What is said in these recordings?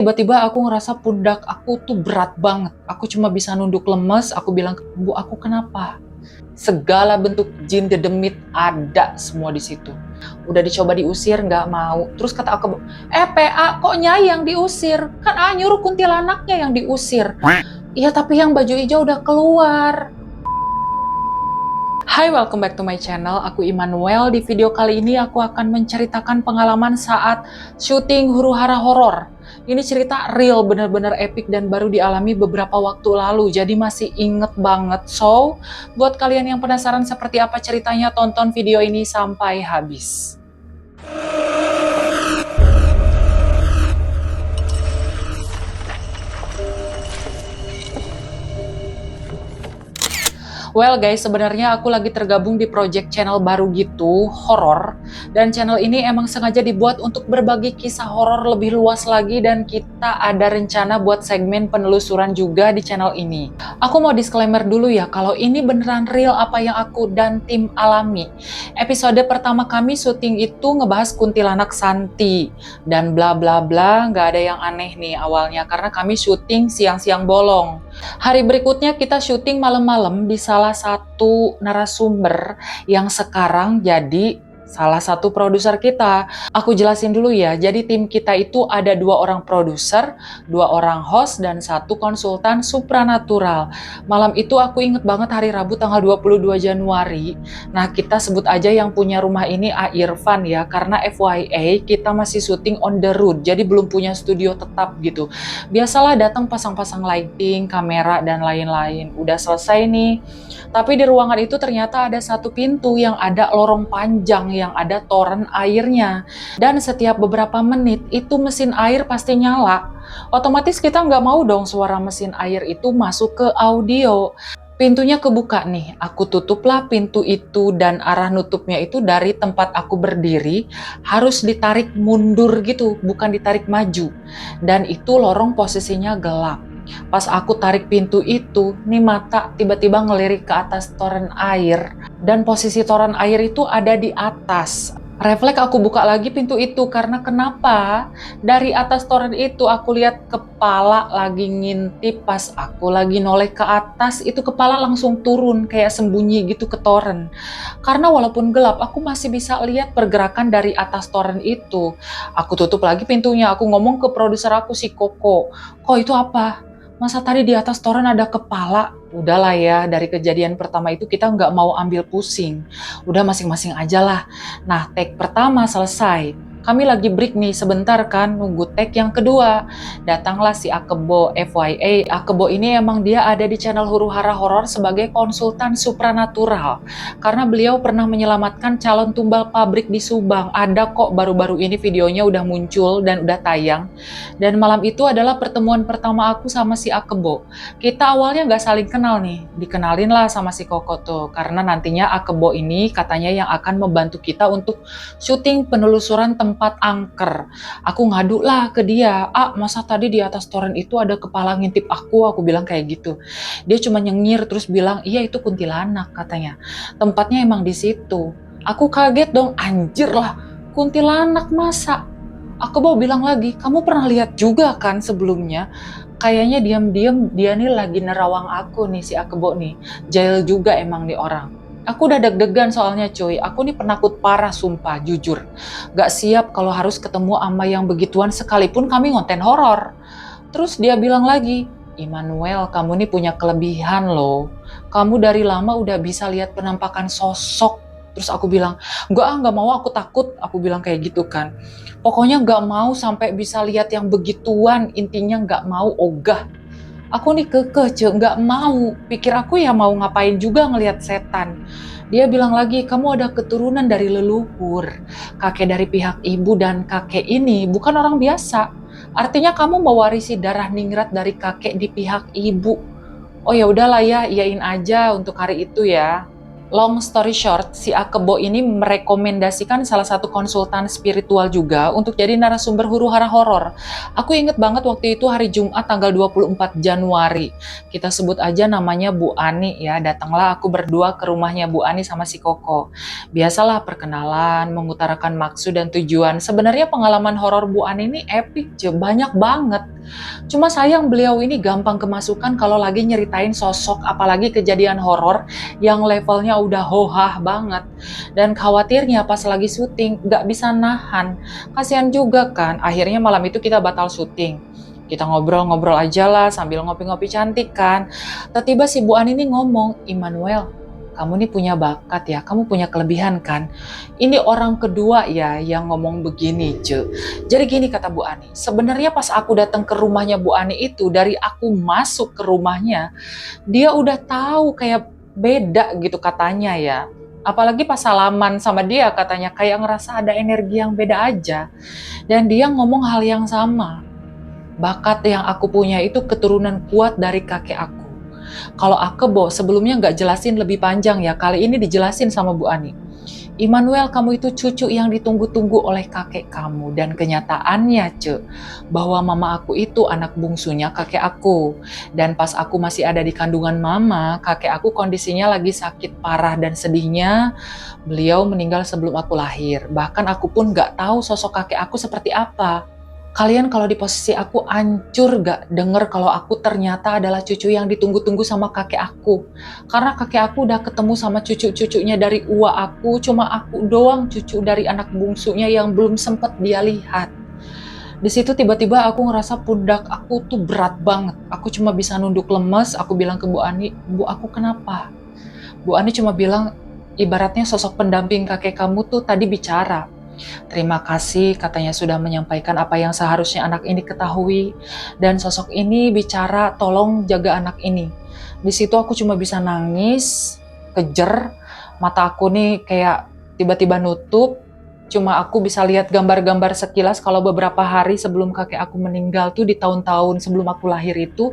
Tiba-tiba aku ngerasa pundak aku tuh berat banget. Aku cuma bisa nunduk lemes, aku bilang, "Bu, aku kenapa?" Segala bentuk jin dedemit ada semua di situ. Udah dicoba diusir, nggak mau. Terus kata aku, PA kok Nyai yang diusir? Kan nyuruh kuntilanaknya yang diusir. Iya, tapi yang baju hijau udah keluar. Hai, welcome back to my channel. Aku Immanuel. Di video kali ini aku akan menceritakan pengalaman saat syuting huru-hara horor. Ini cerita real, bener-bener epic dan baru dialami beberapa waktu lalu. Jadi masih inget banget. So, buat kalian yang penasaran seperti apa ceritanya, tonton video ini sampai habis. Well guys, sebenarnya aku lagi tergabung di project channel baru gitu, horor. Dan channel ini emang sengaja dibuat untuk berbagi kisah horor lebih luas lagi dan kita ada rencana buat segmen penelusuran juga di channel ini. Aku mau disclaimer dulu ya, kalau ini beneran real apa yang aku dan tim alami. Episode pertama kami syuting itu ngebahas kuntilanak Santi dan bla bla bla, nggak ada yang aneh nih awalnya karena kami syuting siang-siang bolong. Hari berikutnya kita syuting malam-malam di salah satu narasumber yang sekarang jadi salah satu produser kita. Aku jelasin dulu ya, jadi tim kita itu ada 2 orang produser, 2 orang host, dan 1 konsultan supranatural. Malam itu aku inget banget hari Rabu tanggal 22 Januari. Nah, kita sebut aja yang punya rumah ini A. Irfan ya, karena FYI kita masih syuting on the road, jadi belum punya studio tetap gitu. Biasalah datang pasang-pasang lighting, kamera, dan lain-lain. Udah selesai nih. Tapi di ruangan itu ternyata ada satu pintu yang ada lorong panjang yang ada toren airnya. Dan setiap beberapa menit itu mesin air pasti nyala. Otomatis kita nggak mau dong suara mesin air itu masuk ke audio. Pintunya kebuka nih, aku tutuplah pintu itu dan arah nutupnya itu dari tempat aku berdiri harus ditarik mundur gitu, bukan ditarik maju. Dan itu lorong posisinya gelap. Pas aku tarik pintu itu, nih mata tiba-tiba ngelirik ke atas toren air. Dan posisi toren air itu ada di atas. Refleks aku buka lagi pintu itu karena kenapa? Dari atas toren itu aku lihat kepala lagi ngintip, pas aku lagi noleh ke atas itu kepala langsung turun kayak sembunyi gitu ke toren. Karena walaupun gelap aku masih bisa lihat pergerakan dari atas toren itu. Aku tutup lagi pintunya, aku ngomong ke produser aku si Koko, "Kok itu apa? Masa tadi di atas toren ada kepala?" Udahlah ya, dari kejadian pertama itu kita nggak mau ambil pusing. Udah masing-masing aja lah. Nah, take pertama selesai. Kami lagi break nih sebentar kan, nunggu take yang kedua. Datanglah si Akebo, FYA. Akebo ini emang dia ada di channel Huru-Hara Horor sebagai konsultan supranatural. Karena beliau pernah menyelamatkan calon tumbal pabrik di Subang. Ada kok baru-baru ini videonya udah muncul dan udah tayang. Dan malam itu adalah pertemuan pertama aku sama si Akebo. Kita awalnya nggak saling kenal nih, dikenalin lah sama si Koko tuh, karena nantinya Akebo ini katanya yang akan membantu kita untuk syuting penelusuran tempat angker. Aku ngadu lah ke dia, masa tadi di atas toren itu ada kepala ngintip aku bilang kayak gitu. Dia cuma nyengir terus bilang, iya itu kuntilanak katanya. Tempatnya emang di situ. Aku kaget dong, anjir lah, kuntilanak masa? Akebo bilang lagi, kamu pernah lihat juga kan sebelumnya? Kayaknya diam-diam dia nih lagi nerawang aku nih si Akebo nih. Jahil juga emang nih orang. Aku udah deg-degan soalnya cuy. Aku nih penakut parah sumpah, jujur. Gak siap kalau harus ketemu sama yang begituan sekalipun kami ngonten horor. Terus dia bilang lagi, Immanuel, kamu nih punya kelebihan loh. Kamu dari lama udah bisa lihat penampakan sosok. Terus aku bilang, nggak mau, aku takut. Aku bilang kayak gitu kan. Pokoknya nggak mau sampai bisa lihat yang begituan. Intinya nggak mau ogah. Aku nih kekeh, nggak mau. Pikir aku ya mau ngapain juga ngelihat setan. Dia bilang lagi, kamu ada keturunan dari leluhur. Kakek dari pihak ibu dan kakek ini bukan orang biasa. Artinya kamu mewarisi darah ningrat dari kakek di pihak ibu. Oh ya udahlah ya, iyain aja untuk hari itu ya. Long story short, si Akebo ini merekomendasikan salah satu konsultan spiritual juga untuk jadi narasumber huru-hara horor. Aku inget banget waktu itu hari Jumat tanggal 24 Januari. Kita sebut aja namanya Bu Ani ya. Datanglah aku berdua ke rumahnya Bu Ani sama si Koko. Biasalah perkenalan, mengutarakan maksud dan tujuan. Sebenarnya pengalaman horor Bu Ani ini epic, banyak banget. Cuma sayang beliau ini gampang kemasukan kalau lagi nyeritain sosok apalagi kejadian horor yang levelnya udah hohah banget. Dan khawatirnya pas lagi syuting gak bisa nahan. Kasihan juga kan, akhirnya malam itu kita batal syuting. Kita ngobrol-ngobrol aja lah sambil ngopi-ngopi cantik kan. Tiba-tiba si Bu Ani ini ngomong, "Immanuel, kamu nih punya bakat ya, kamu punya kelebihan kan. Ini orang kedua ya yang ngomong begini, Ce." Jadi gini kata Bu Ani, sebenarnya pas aku datang ke rumahnya Bu Ani itu, dari aku masuk ke rumahnya, dia udah tahu kayak beda gitu katanya ya. Apalagi pas salaman sama dia katanya kayak ngerasa ada energi yang beda aja. Dan dia ngomong hal yang sama. Bakat yang aku punya itu keturunan kuat dari kakek aku. Kalau Akebo sebelumnya nggak jelasin lebih panjang ya, kali ini dijelasin sama Bu Ani. Immanuel, kamu itu cucu yang ditunggu-tunggu oleh kakek kamu. Dan kenyataannya, Ce, bahwa mama aku itu anak bungsunya kakek aku. Dan pas aku masih ada di kandungan mama, kakek aku kondisinya lagi sakit parah dan sedihnya beliau meninggal sebelum aku lahir. Bahkan aku pun nggak tahu sosok kakek aku seperti apa. Kalian kalau di posisi aku hancur gak denger kalau aku ternyata adalah cucu yang ditunggu-tunggu sama kakek aku. Karena kakek aku udah ketemu sama cucu-cucunya dari uwa aku, cuma aku doang cucu dari anak bungsunya yang belum sempet dia lihat. Di situ tiba-tiba aku ngerasa pundak aku tuh berat banget. Aku cuma bisa nunduk lemes, aku bilang ke Bu Ani, "Bu, aku kenapa?" Bu Ani cuma bilang, "Ibaratnya sosok pendamping kakek kamu tuh tadi bicara. Terima kasih katanya sudah menyampaikan apa yang seharusnya anak ini ketahui. Dan sosok ini bicara tolong jaga anak ini." Di situ aku cuma bisa nangis, kejer, mata aku nih kayak tiba-tiba nutup. Cuma aku bisa lihat gambar-gambar sekilas kalau beberapa hari sebelum kakek aku meninggal tuh di tahun-tahun sebelum aku lahir itu,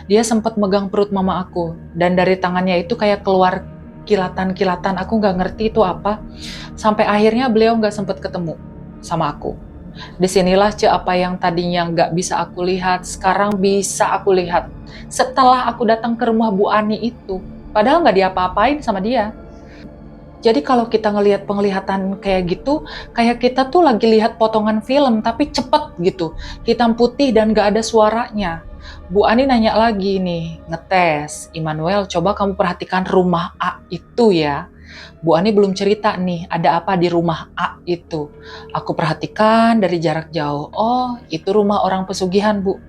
dia sempat megang perut mama aku. Dan dari tangannya itu kayak keluar kilatan-kilatan, aku nggak ngerti itu apa. Sampai akhirnya beliau nggak sempat ketemu sama aku. Disinilah apa yang tadinya nggak bisa aku lihat, sekarang bisa aku lihat. Setelah aku datang ke rumah Bu Ani itu, padahal nggak diapa-apain sama dia. Jadi kalau kita ngelihat penglihatan kayak gitu, kayak kita tuh lagi lihat potongan film, tapi cepet gitu. Hitam putih dan nggak ada suaranya. Bu Ani nanya lagi nih, ngetes. "Immanuel, coba kamu perhatikan rumah A itu ya." Bu Ani belum cerita nih, ada apa di rumah A itu. Aku perhatikan dari jarak jauh. Oh, itu rumah orang pesugihan, Bu.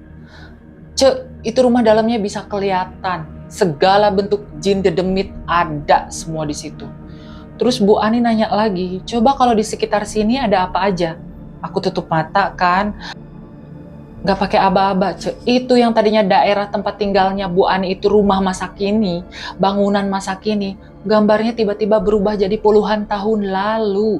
Cek, itu rumah dalamnya bisa kelihatan. Segala bentuk jin dedemit ada semua di situ. Terus Bu Ani nanya lagi, "Coba kalau di sekitar sini ada apa aja?" Aku tutup mata kan, nggak pakai aba-aba. Itu yang tadinya daerah tempat tinggalnya Bu Ani itu rumah masa kini, bangunan masa kini, gambarnya tiba-tiba berubah jadi puluhan tahun lalu.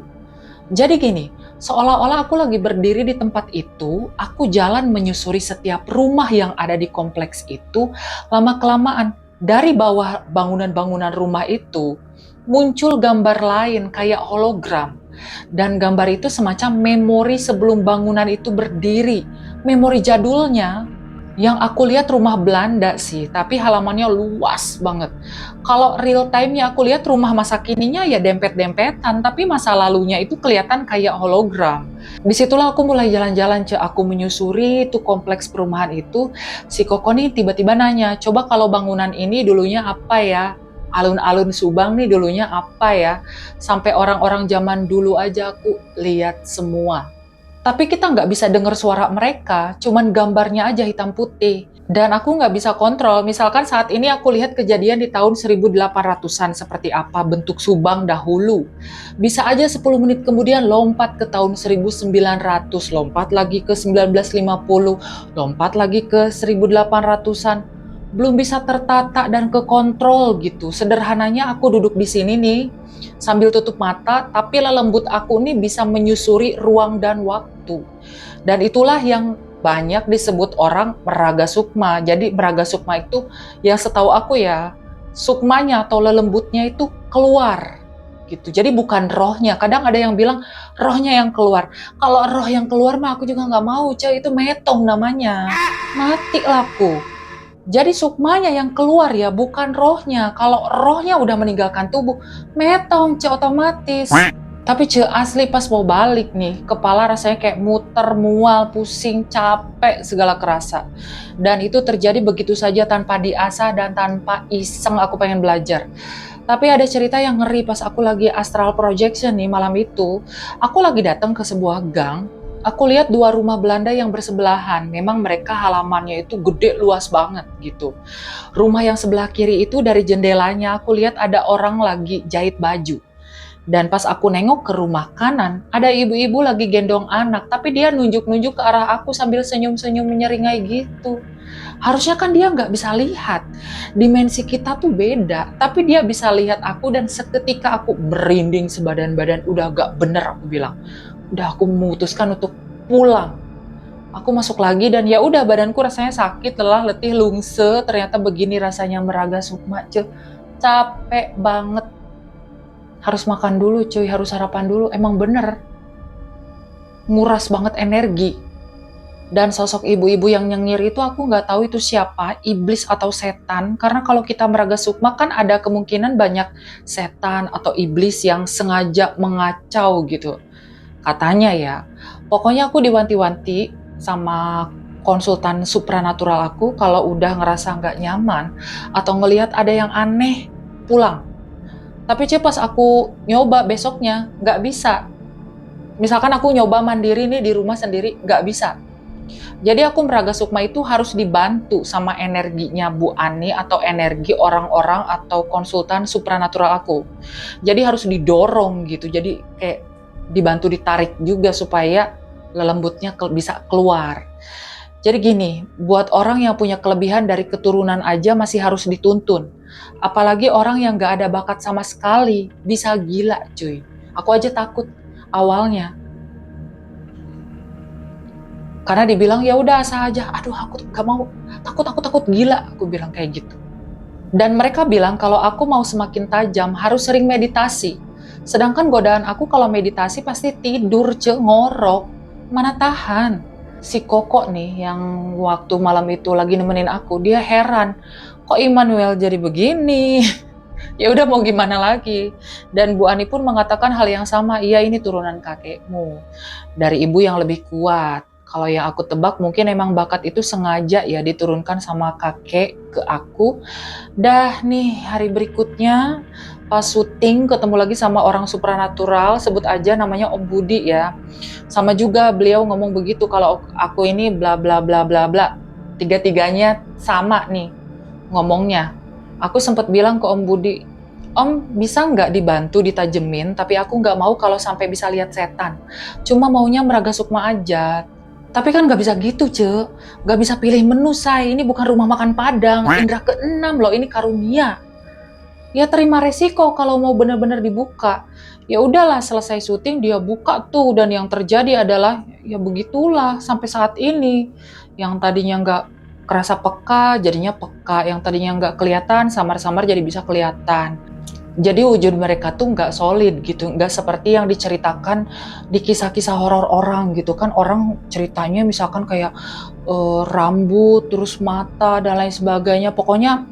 Jadi gini, seolah-olah aku lagi berdiri di tempat itu, aku jalan menyusuri setiap rumah yang ada di kompleks itu, lama-kelamaan dari bawah bangunan-bangunan rumah itu muncul gambar lain kayak hologram. Dan gambar itu semacam memori sebelum bangunan itu berdiri. Memori jadulnya, yang aku lihat rumah Belanda sih, tapi halamannya luas banget. Kalau real time-nya aku lihat rumah masa kininya ya dempet-dempetan, tapi masa lalunya itu kelihatan kayak hologram. Disitulah aku mulai jalan-jalan, aku menyusuri itu kompleks perumahan itu. Si Koko nih tiba-tiba nanya, "Coba kalau bangunan ini dulunya apa ya? Alun-alun Subang nih dulunya apa ya?" Sampai orang-orang zaman dulu aja aku lihat semua. Tapi kita nggak bisa dengar suara mereka, cuman gambarnya aja hitam putih. Dan aku nggak bisa kontrol, misalkan saat ini aku lihat kejadian di tahun 1800-an seperti apa bentuk Subang dahulu. Bisa aja 10 menit kemudian lompat ke tahun 1900, lompat lagi ke 1950, lompat lagi ke 1800-an. Belum bisa tertata dan kekontrol gitu. Sederhananya aku duduk di sini nih, sambil tutup mata, tapi lembut aku nih bisa menyusuri ruang dan waktu. Dan itulah yang banyak disebut orang meraga sukma. Jadi meraga sukma itu yang setahu aku ya, sukmanya atau lelembutnya itu keluar gitu. Jadi bukan rohnya. Kadang ada yang bilang rohnya yang keluar. Kalau roh yang keluar mah aku juga nggak mau, Cek. Itu metong namanya. Mati lah aku. Jadi sukmanya yang keluar ya, bukan rohnya. Kalau rohnya udah meninggalkan tubuh, metong, Cek, otomatis. Tapi Cek, asli pas mau balik nih, kepala rasanya kayak muter, mual, pusing, capek, segala kerasa. Dan itu terjadi begitu saja tanpa diasah dan tanpa iseng aku pengen belajar. Tapi ada cerita yang ngeri pas aku lagi astral projection nih malam itu. Aku lagi datang ke sebuah gang. Aku lihat 2 rumah Belanda yang bersebelahan. Memang mereka halamannya itu gede, luas banget gitu. Rumah yang sebelah kiri itu dari jendelanya aku lihat ada orang lagi jahit baju. Dan pas aku nengok ke rumah kanan, ada ibu-ibu lagi gendong anak, tapi dia nunjuk-nunjuk ke arah aku sambil senyum-senyum menyeringai gitu. Harusnya kan dia nggak bisa lihat. Dimensi kita tuh beda, tapi dia bisa lihat aku dan seketika aku merinding sebadan-badan. Udah gak bener aku bilang. Udah aku memutuskan untuk pulang. Aku masuk lagi dan ya udah badanku rasanya sakit, lelah, letih, lungse. Ternyata begini rasanya meraga sukma, cuy. Capek banget. Harus makan dulu cuy, harus sarapan dulu. Emang bener. Nguras banget energi. Dan sosok ibu-ibu yang nyengir itu aku nggak tahu itu siapa, iblis atau setan. Karena kalau kita meraga sukma kan ada kemungkinan banyak setan atau iblis yang sengaja mengacau gitu. Katanya ya. Pokoknya aku diwanti-wanti sama konsultan supranatural aku kalau udah ngerasa nggak nyaman atau ngelihat ada yang aneh, pulang. Tapi pas aku nyoba besoknya, nggak bisa. Misalkan aku nyoba mandiri nih di rumah sendiri, nggak bisa. Jadi aku meraga sukma itu harus dibantu sama energinya Bu Ani atau energi orang-orang atau konsultan supranatural aku. Jadi harus didorong gitu, jadi kayak dibantu ditarik juga supaya lelembutnya bisa keluar. Jadi gini, buat orang yang punya kelebihan dari keturunan aja masih harus dituntun. Apalagi orang yang gak ada bakat sama sekali, bisa gila cuy. Aku aja takut awalnya. Karena dibilang ya udah asal aja, aduh aku gak mau, takut gila, aku bilang kayak gitu. Dan mereka bilang kalau aku mau semakin tajam harus sering meditasi. Sedangkan godaan aku kalau meditasi pasti tidur, ngorok, mana tahan. Si Koko nih yang waktu malam itu lagi nemenin aku, dia heran, kok Immanuel jadi begini? Ya udah mau gimana lagi. Dan Bu Ani pun mengatakan hal yang sama, iya ini turunan kakekmu, dari ibu yang lebih kuat. Kalau yang aku tebak mungkin emang bakat itu sengaja ya diturunkan sama kakek ke aku. Dah nih hari berikutnya pas syuting ketemu lagi sama orang supranatural, sebut aja namanya Om Budi ya. Sama juga beliau ngomong begitu kalau aku ini bla bla bla bla bla. Tiga-tiganya sama nih ngomongnya. Aku sempat bilang ke Om Budi, Om bisa nggak dibantu ditajemin, tapi aku nggak mau kalau sampai bisa lihat setan. Cuma maunya meraga sukma aja. Tapi kan nggak bisa gitu, Ce. Nggak bisa pilih menu, say. Ini bukan rumah makan Padang. Indra ke-6 loh, ini karunia. Ya terima resiko kalau mau benar-benar dibuka. Ya udahlah, selesai syuting dia buka tuh. Dan yang terjadi adalah, ya begitulah sampai saat ini. Yang tadinya nggak kerasa peka, jadinya peka. Yang tadinya nggak kelihatan, samar-samar jadi bisa kelihatan. Jadi wujud mereka tuh nggak solid gitu, nggak seperti yang diceritakan di kisah-kisah horor orang gitu kan. Orang ceritanya misalkan kayak rambut, terus mata dan lain sebagainya, pokoknya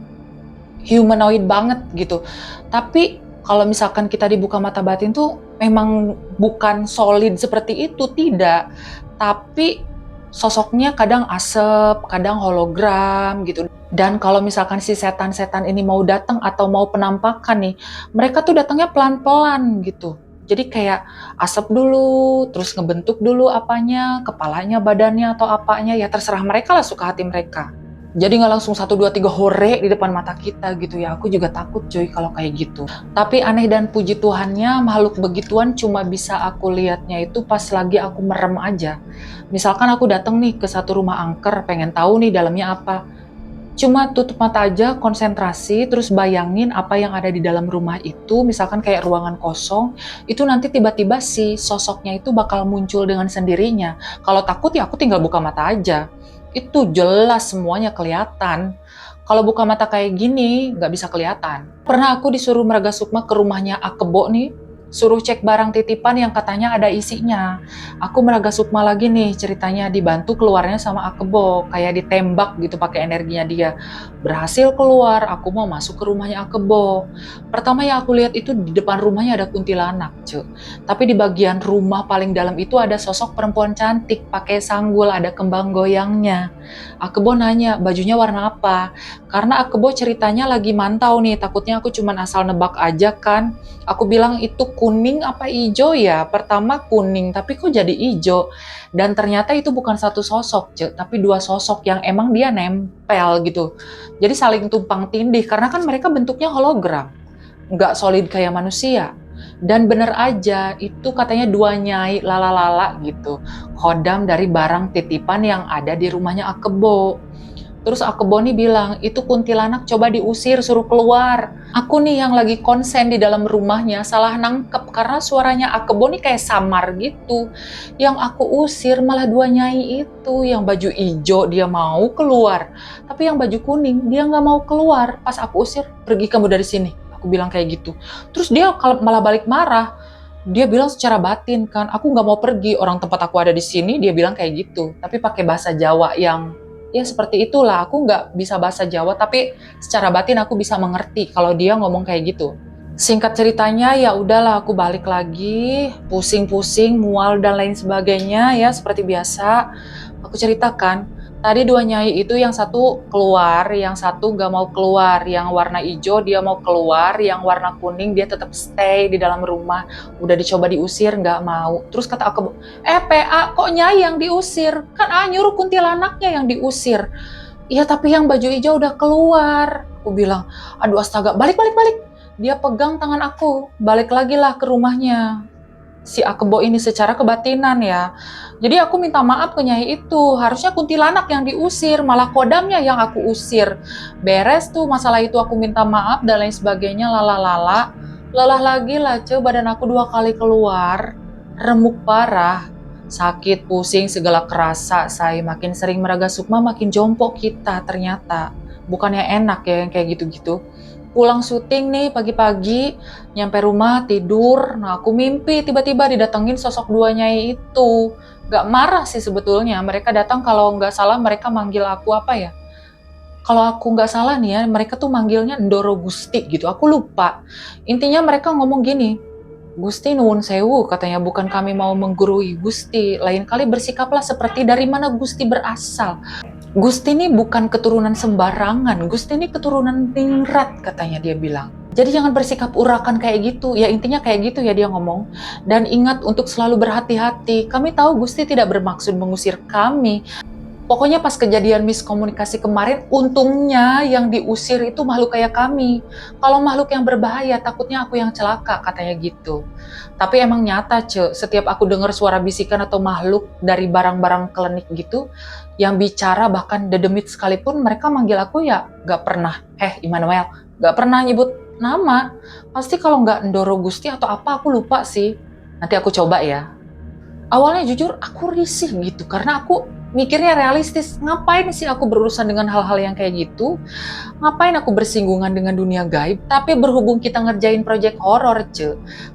humanoid banget gitu. Tapi kalau misalkan kita dibuka mata batin tuh memang bukan solid seperti itu, tidak. Tapi sosoknya kadang asap, kadang hologram gitu. Dan kalau misalkan si setan-setan ini mau datang atau mau penampakan nih, mereka tuh datangnya pelan-pelan gitu. Jadi kayak asap dulu, terus ngebentuk dulu apanya, kepalanya, badannya atau apanya, ya terserah mereka lah suka hati mereka. Jadi nggak langsung 1, 2, 3 hore di depan mata kita gitu ya. Aku juga takut cuy kalau kayak gitu. Tapi aneh dan puji Tuhannya makhluk begituan cuma bisa aku lihatnya itu pas lagi aku merem aja. Misalkan aku datang nih ke satu rumah angker, pengen tahu nih dalamnya apa. Cuma tutup mata aja, konsentrasi, terus bayangin apa yang ada di dalam rumah itu, misalkan kayak ruangan kosong, itu nanti tiba-tiba si sosoknya itu bakal muncul dengan sendirinya. Kalau takut ya aku tinggal buka mata aja. Itu jelas semuanya kelihatan. Kalau buka mata kayak gini, nggak bisa kelihatan. Pernah aku disuruh Meraga Sukma ke rumahnya Akebo nih, suruh cek barang titipan yang katanya ada isinya. Aku Meraga Sukma lagi nih, ceritanya dibantu keluarnya sama Akebo, kayak ditembak gitu pakai energinya dia. Berhasil keluar, aku mau masuk ke rumahnya Akebo. Pertama yang aku lihat itu di depan rumahnya ada kuntilanak, cuy. Tapi di bagian rumah paling dalam itu ada sosok perempuan cantik, pakai sanggul, ada kembang goyangnya. Akebo nanya, bajunya warna apa? Karena Akebo ceritanya lagi mantau nih, takutnya aku cuman asal nebak aja kan. Aku bilang itu kuning apa ijo ya? Pertama kuning, tapi kok jadi ijo? Dan ternyata itu bukan satu sosok, Cek, tapi dua sosok yang emang dia nempel gitu. Jadi saling tumpang tindih, karena kan mereka bentuknya hologram, nggak solid kayak manusia. Dan bener aja, itu katanya dua nyai lala-lala gitu, khodam dari barang titipan yang ada di rumahnya Akebo. Terus Akebo nih bilang, itu kuntilanak coba diusir, suruh keluar. Aku nih yang lagi konsen di dalam rumahnya, salah nangkep karena suaranya Akebo nih kayak samar gitu. Yang aku usir malah dua nyai itu, yang baju ijo dia mau keluar. Tapi yang baju kuning dia nggak mau keluar. Pas aku usir, pergi kamu dari sini. Aku bilang kayak gitu. Terus dia malah balik marah. Dia bilang secara batin kan, aku nggak mau pergi, orang tempat aku ada di sini, dia bilang kayak gitu. Tapi pakai bahasa Jawa yang ya seperti itulah, aku nggak bisa bahasa Jawa, tapi secara batin aku bisa mengerti kalau dia ngomong kayak gitu. Singkat ceritanya ya udahlah aku balik lagi, pusing-pusing, mual dan lain sebagainya ya seperti biasa. Aku ceritakan, tadi dua nyai itu yang satu keluar, yang satu nggak mau keluar, yang warna hijau dia mau keluar, yang warna kuning dia tetap stay di dalam rumah. Udah dicoba diusir nggak mau. Terus kata aku, PA kok nyai yang diusir? Kan nyuruh kuntilanaknya yang diusir. Iya tapi yang baju hijau udah keluar. Aku bilang, aduh astaga, balik balik balik. Dia pegang tangan aku, balik lagi lah ke rumahnya. Si Akebo ini secara kebatinan ya. Jadi aku minta maaf ke nyai itu, harusnya kuntilanak yang diusir, malah kodamnya yang aku usir. Beres tuh masalah itu, aku minta maaf dan lain sebagainya, lala-lala. Lelah lagi lah, badan aku 2 kali keluar, remuk parah. Sakit, pusing, segala kerasa, saya makin sering Meraga Sukma makin jompo kita ternyata. Bukannya enak ya yang kayak gitu-gitu. Pulang syuting nih pagi-pagi, nyampe rumah tidur, nah aku mimpi tiba-tiba didatengin sosok dua nyai itu. Gak marah sih sebetulnya, mereka datang kalau nggak salah mereka manggil aku apa ya? Kalau aku nggak salah nih ya, mereka tuh manggilnya Ndoro Gusti gitu, aku lupa. Intinya mereka ngomong gini, Gusti nuwun sewu katanya, bukan kami mau menggurui Gusti, lain kali bersikaplah seperti dari mana Gusti berasal. Gusti ini bukan keturunan sembarangan, Gusti ini keturunan ningrat katanya dia bilang. Jadi jangan bersikap urakan kayak gitu, ya intinya kayak gitu ya dia ngomong. Dan ingat untuk selalu berhati-hati, kami tahu Gusti tidak bermaksud mengusir kami. Pokoknya pas kejadian miskomunikasi kemarin, untungnya yang diusir itu makhluk kayak kami. Kalau makhluk yang berbahaya, takutnya aku yang celaka, katanya gitu. Tapi emang nyata, setiap aku dengar suara bisikan atau makhluk dari barang-barang klinik gitu, yang bicara bahkan dedemit sekalipun, mereka manggil aku ya gak pernah, Immanuel, gak pernah nyebut nama. Pasti kalau nggak Ndoro Gusti atau apa, aku lupa sih. Nanti aku coba ya. Awalnya jujur aku risih gitu, karena aku mikirnya realistis, ngapain sih aku berurusan dengan hal-hal yang kayak gitu, ngapain aku bersinggungan dengan dunia gaib, tapi berhubung kita ngerjain project horor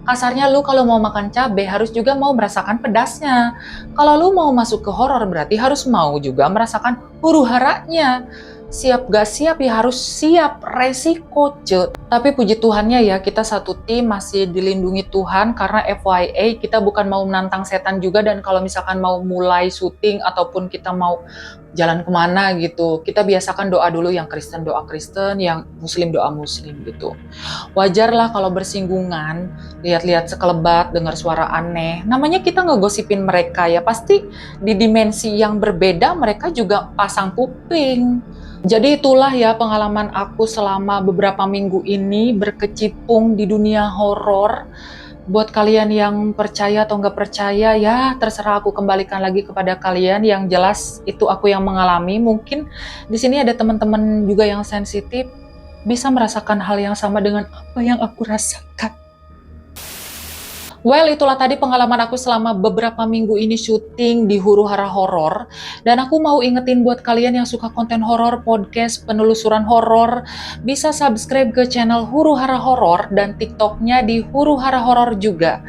kasarnya lu kalau mau makan cabai harus juga mau merasakan pedasnya, kalau lu mau masuk ke horor berarti harus mau juga merasakan huru haranya. Siap gak siap ya harus siap resiko Tapi puji Tuhannya ya kita satu tim masih dilindungi Tuhan, karena FYI kita bukan mau menantang setan juga, dan kalau misalkan mau mulai syuting ataupun kita mau jalan kemana gitu, kita biasakan doa dulu, yang Kristen doa Kristen, yang Muslim doa Muslim gitu. Wajar lah kalau bersinggungan, lihat-lihat sekelebat, dengar suara aneh, namanya kita ngegosipin mereka ya, pasti di dimensi yang berbeda mereka juga pasang kuping. Jadi itulah ya pengalaman aku selama beberapa minggu ini berkecimpung di dunia horor. Buat kalian yang percaya atau nggak percaya ya terserah, aku kembalikan lagi kepada kalian. Yang jelas itu aku yang mengalami. Mungkin di sini ada teman-teman juga yang sensitif, bisa merasakan hal yang sama dengan apa yang aku rasakan. Well, itulah tadi pengalaman aku selama beberapa minggu ini syuting di Huru-Hara Horor. Dan aku mau ingetin buat kalian yang suka konten horor, podcast, penelusuran horor, bisa subscribe ke channel Huru-Hara Horor dan TikToknya di Huru-Hara Horor juga.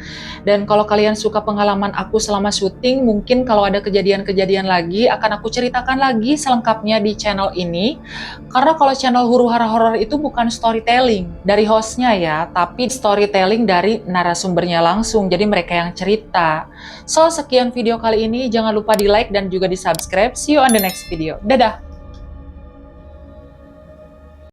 Dan kalau kalian suka pengalaman aku selama syuting, mungkin kalau ada kejadian-kejadian lagi, akan aku ceritakan lagi selengkapnya di channel ini. Karena kalau channel Huru-Hara Horor itu bukan storytelling dari hostnya ya, tapi storytelling dari narasumbernya langsung, jadi mereka yang cerita. So, sekian video kali ini, jangan lupa di like dan juga di subscribe. See you on the next video. Dadah!